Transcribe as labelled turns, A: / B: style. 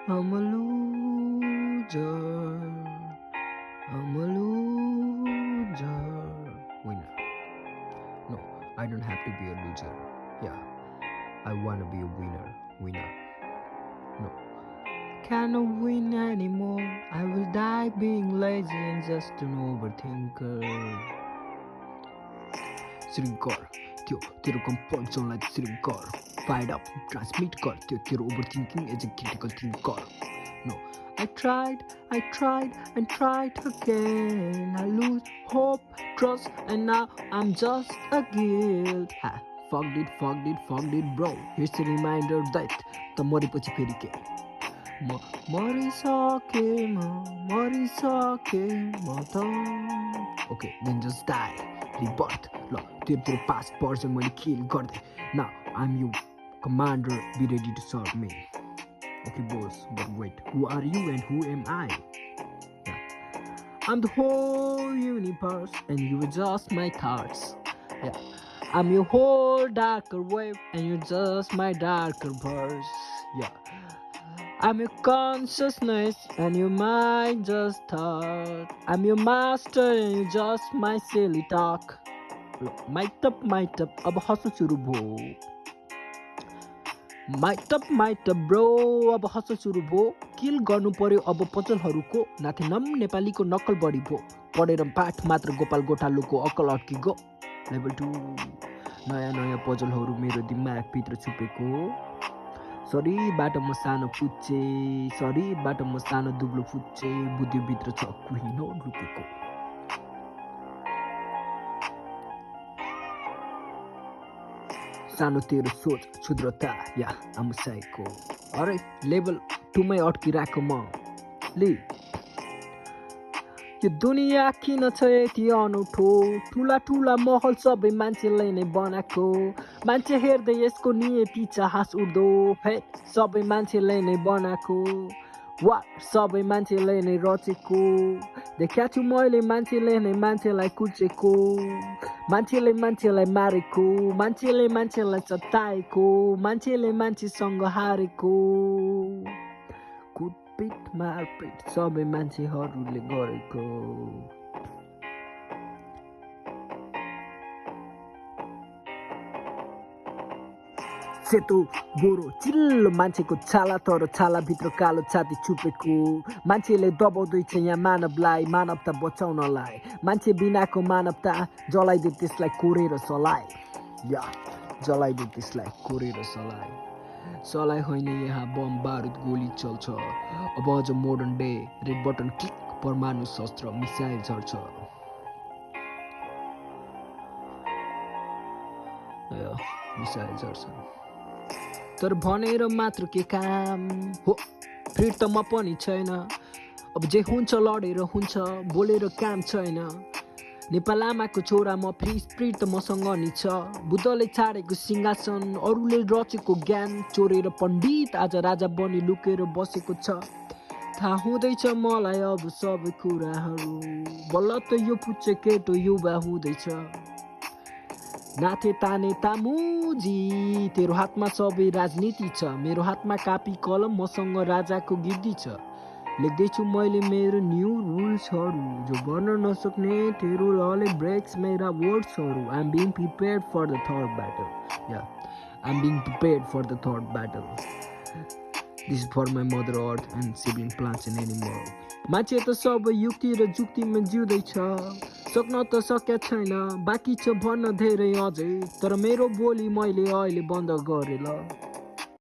A: I'm a loser. I'm a loser. Winner. No, I don't have to be a loser. Yeah, I wanna be a winner. Winner. No. Cannot win anymore. I will die being lazy and just an overthinker. Shrinker. त्यो तेरो comfort zone like shrinker. Fired up, transmit कर त्यो तेरो overthinking is a critical thinker. No, I tried and tried again. I lose hope, trust, and now I'm just a guilt. Ha, fucked it, bro. Here's a reminder that the मरेपछि फेरि के मरिसके म त. Okay, then just die. Rebirth. ल तेरो past person मैले kill गर्दै. Now I'm your commander. Be ready to serve me. Okay, boss, but wait. Who are you and who am I? Yeah. I'm the whole universe and you are just my thoughts. Yeah. I'm your whole darker wave and you're just my darker verse. Yeah. I'm your consciousness and your mind just thought. I'm your master and you're just my silly talk. Mic up, अब हँस्नु सुरु भयो. Mic up, bro, अब हँस्नु सुरु भयो. किल गर्नु पर्यो अब पजलहरूको. नाथेनम नेपालीको नक्कल बढी भयो. पढेर पाठ मात्र गोपाल गोठालोको अक्कल अड्किगयो. लेभल 2 नयाँ पजलहरू मेरो दिमागभित्र छुपेको. शरीरबाट म सानो पुच्चे, शरीरबाट म सानो दुब्लो फुच्चे. बुद्धिभित्र छ कुहिनो लुकेको. सानो तेरो सोच क्षुद्रता. या I'm a psycho. Alright, level 2 मै अड्किरहेको म. ले यो दुनियाँ किन छ यति अनौठो. ठुला महल सबै मान्छेलाई नै बनाएको. मान्छे हेर्दै यसको नियति छ हाँस उठ्दो. हे सबै मान्छेलाई नै बनाएको. वा सबै मान्छेलाई नै रचेको. देखाएको छु मैले मान्छेले नै मान्छेलाई कुचेको. मान्छेले मान्छेलाई मारेको. मान्छेले मान्छेलाई सताएको. मान्छेले मान्छेसँग हारेको. कुटपिट मारपिट सबै मान्छेहरूले गरेको. सेतो गोरो चिल्लो मान्छेको छाला तर छालाभित्र कालो छाती छुपेको. मान्छेले दबाउँदैछ यहाँ मानवलाई मानवता बचाउनलाई. मान्छे बिनाको मानवता जलाइदे त्यसलाई कोरेर सलाए. या जलाइदे त्यसलाई कोरेर सलाए. सलाइ होइन यहाँ बम बारुद गोली चल्छ. अब अझ modern day red button click परमाणु शस्त्र मिसाइल झर्छ. मिसाइल झर्छ. तर भनेर मात्र के काम हो. फ्री त म पनि छैन. अब जे हुन्छ लडेर हुन्छ. बोलेर काम छैन. नेपाल आमाको छोरा म फ्री स्पिरिट त मसँग नि छ. बुद्धले छाडेको सिंहासन अरूले रचेको ज्ञान चोरेर पण्डित आज राजा बनी लुकेर बसेको छ. थाहा हुँदैछ मलाई अब सबै कुराहरू. बल्ल त यो पुच्चे केटो युवा हुँदैछ. नाथे ताने तामुजी तेरो हातमा सबै राजनीति छ. मेरो हातमा कापी कलम मसँग राजाको गिद्दी छ. लेख्दैछु मैले मेरो न्यू रुल्सहरू जो गर्न नसक्ने तेरो लले ब्रेक्स मेरा वर्ड्सहरू. I'm being prepared for the third battle. Yeah, I'm being prepared for the third battle. This is for my mother earth and sibling plants and animals. मान्छे त सबै युक्ति र जुक्तिमा जिउँदैछ. सक्न त सकेको छैन. बाँकी छ भन्न धेरै अझै. तर मेरो बोली मैले अहिले बन्द गरेँ ल.